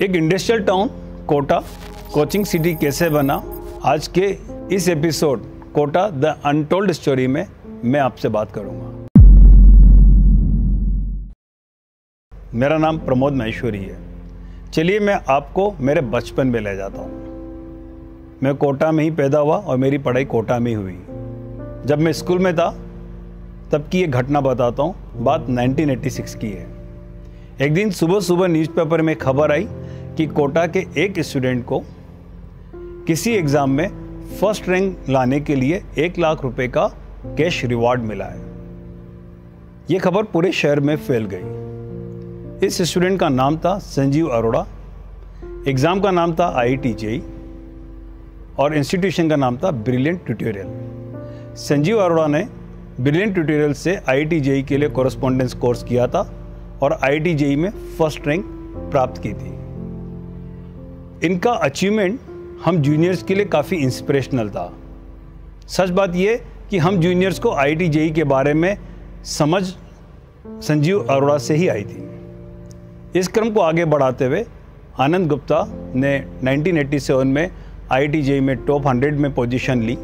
एक industrial town Kota coaching city कैसे बना, आज के इस episode Kota the untold story में मैं आपसे बात करूंगा। मेरा नाम प्रमोद महेश्वरी है। चलिए मैं आपको मेरे बचपन में ले जाता हूँ। मैं कोटा में ही पैदा हुआ और मेरी पढ़ाई कोटा में हुई। जब मैं स्कूल में था तब की ये घटना बताता हूँ। बात 1986 की है। एक दिन सुबह सुबह न्यूज़पेपर में खबर आई कि कोटा के एक स्टूडेंट को किसी एग्ज़ाम में फर्स्ट रैंक लाने के लिए 1 लाख रुपए का कैश रिवॉर्ड मिला है। ये खबर पूरे शहर में फैल गई। इस स्टूडेंट का नाम था संजीव अरोड़ा। एग्ज़ाम का नाम था IIT JEE और इंस्टीट्यूशन का नाम था ब्रिलियंट ट्यूटोरियल। संजीव अरोड़ा ने ब्रिलियंट ट्यूटोरियल से IIT JEE के लिए कॉरेस्पॉन्डेंस कोर्स किया था और IIT JEE में फर्स्ट रैंक प्राप्त की थी। इनका अचीवमेंट हम जूनियर्स के लिए काफ़ी इंस्पिरेशनल था। सच बात यह कि हम जूनियर्स को IIT JEE के बारे में समझ संजीव अरोड़ा से ही आई थी। इस क्रम को आगे बढ़ाते हुए आनंद गुप्ता ने 1987 में IIT JEE में टॉप 100 में पोजीशन ली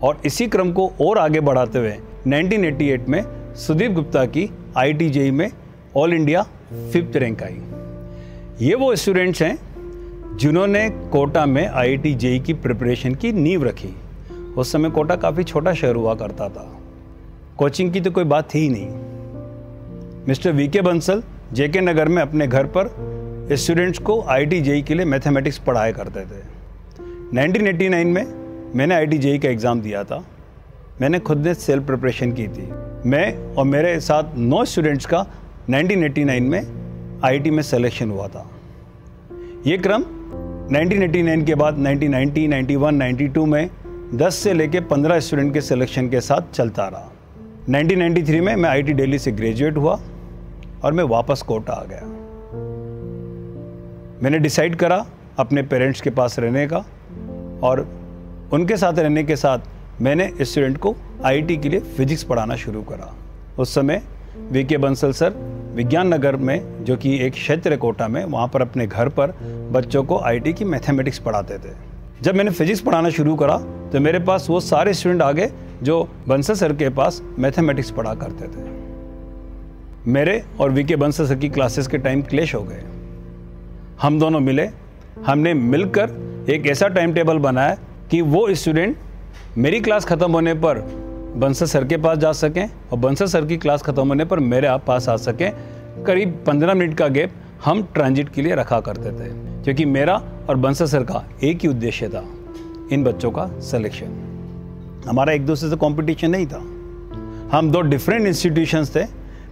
और इसी क्रम को और आगे बढ़ाते हुए 1988 में सुदीप गुप्ता की IIT JEE में ऑल इंडिया 5th रैंक आई। ये वो स्टूडेंट्स हैं जिन्होंने कोटा में IIT JEE की प्रिपरेशन की नींव रखी। उस समय कोटा काफ़ी छोटा शहर हुआ करता था। कोचिंग की तो कोई बात थी ही नहीं। मिस्टर VK बंसल JK नगर में अपने घर पर स्टूडेंट्स को IIT JEE के लिए मैथमेटिक्स पढ़ाया करते थे। 1989 में मैंने IIT JEE का एग्ज़ाम दिया था। मैंने खुद ने सेल्फ प्रिपरेशन की थी। मैं और मेरे साथ 9 स्टूडेंट्स का 1989 में IIT में सिलेक्शन हुआ था। ये क्रम 1989 के बाद 1990, 91, 92 में 10 से लेकर 15 स्टूडेंट के सिलेक्शन के साथ चलता रहा। 1993 में मैं IIT दिल्ली से ग्रेजुएट हुआ और मैं वापस कोटा आ गया। मैंने डिसाइड करा अपने पेरेंट्स के पास रहने का और उनके साथ रहने के साथ मैंने स्टूडेंट को IIT के लिए फिजिक्स पढ़ाना शुरू करा। उस समय VK बंसल सर विज्ञान नगर में, जो कि एक क्षेत्र है कोटा में, वहाँ पर अपने घर पर बच्चों को IIT की मैथमेटिक्स पढ़ाते थे। जब मैंने फिजिक्स पढ़ाना शुरू करा तो मेरे पास वो सारे स्टूडेंट आ गए जो बंसल सर के पास मैथमेटिक्स पढ़ा करते थे। मेरे और VK बंसल सर की क्लासेस के टाइम क्लैश हो गए। हम दोनों मिले। हमने मिलकर एक ऐसा टाइम टेबल बनाया कि वो स्टूडेंट मेरी क्लास ख़त्म होने पर बंसल सर के पास जा सकें और बंसल सर की क्लास ख़त्म होने पर मेरे पास आ सकें। करीब 15 मिनट का गैप हम ट्रांजिट के लिए रखा करते थे, क्योंकि मेरा और बंसल सर का एक ही उद्देश्य था, इन बच्चों का सिलेक्शन। हमारा एक दूसरे से कंपटीशन नहीं था। हम 2 डिफरेंट इंस्टीट्यूशंस थे,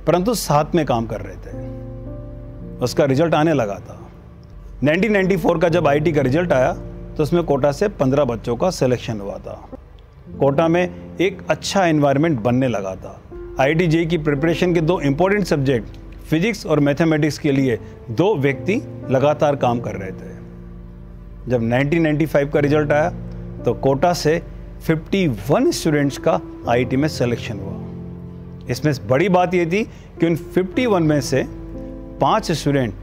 परंतु साथ में काम कर रहे थे। उसका रिजल्ट आने लगा था। 1994 का जब IIT का रिजल्ट आया तो उसमें कोटा से 15 बच्चों का सिलेक्शन हुआ था। कोटा में एक अच्छा एनवायरनमेंट बनने लगा था। IIT JEE की प्रिपरेशन के 2 इंपॉर्टेंट सब्जेक्ट फिजिक्स और मैथमेटिक्स के लिए 2 व्यक्ति लगातार काम कर रहे थे। जब 1995 का रिजल्ट आया तो कोटा से 51 स्टूडेंट्स का IIT में सिलेक्शन हुआ। इसमें बड़ी बात यह थी कि उन 51 में से 5 स्टूडेंट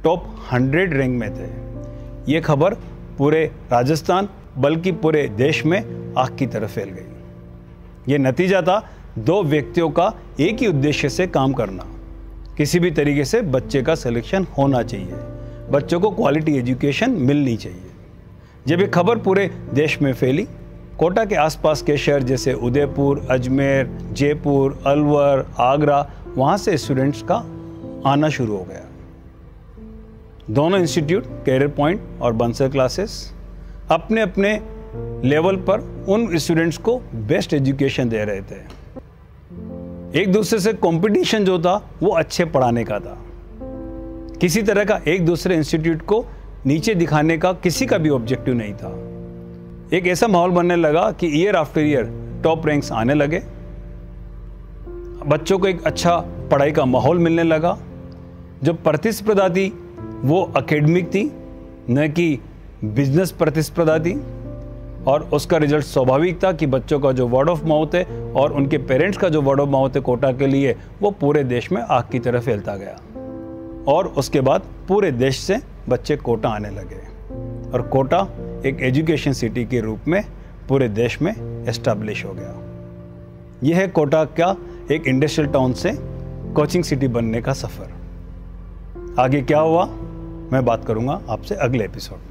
टॉप 100 रैंक में थे। ये खबर पूरे राजस्थान बल्कि पूरे देश में आग की तरह फैल गई। ये नतीजा था 2 व्यक्तियों का एक ही उद्देश्य से काम करना। किसी भी तरीके से बच्चे का सिलेक्शन होना चाहिए, बच्चों को क्वालिटी एजुकेशन मिलनी चाहिए। जब ये खबर पूरे देश में फैली, कोटा के आसपास के शहर जैसे उदयपुर, अजमेर, जयपुर, अलवर, आगरा, वहाँ से स्टूडेंट्स का आना शुरू हो गया। दोनों इंस्टीट्यूट, कैरियर पॉइंट और बंसल क्लासेस, अपने अपने लेवल पर उन स्टूडेंट्स को बेस्ट एजुकेशन दे रहे थे। एक दूसरे से कंपटीशन जो था वो अच्छे पढ़ाने का था। किसी तरह का एक दूसरे इंस्टीट्यूट को नीचे दिखाने का किसी का भी ऑब्जेक्टिव नहीं था। एक ऐसा माहौल बनने लगा कि year after year top ranks आने लगे। बच्चों को एक अच्छा पढ़ाई का माहौल मिलने लगा। जो प्रतिस्पर्धा थी वो एकेडमिक थी, न कि बिजनेस प्रतिस्पर्धा थी। और उसका रिजल्ट स्वाभाविक था कि बच्चों का जो वर्ड ऑफ माउथ है और उनके पेरेंट्स का जो वर्ड ऑफ माउथ है कोटा के लिए, वो पूरे देश में आग की तरह फैलता गया। और उसके बाद पूरे देश से बच्चे कोटा आने लगे और कोटा एक एजुकेशन सिटी के रूप में पूरे देश में एस्टैब्लिश हो गया। यह है कोटा का एक इंडस्ट्रियल टाउन से कोचिंग सिटी बनने का सफ़र। आगे क्या हुआ मैं बात करूंगा आपसे अगले एपिसोड में।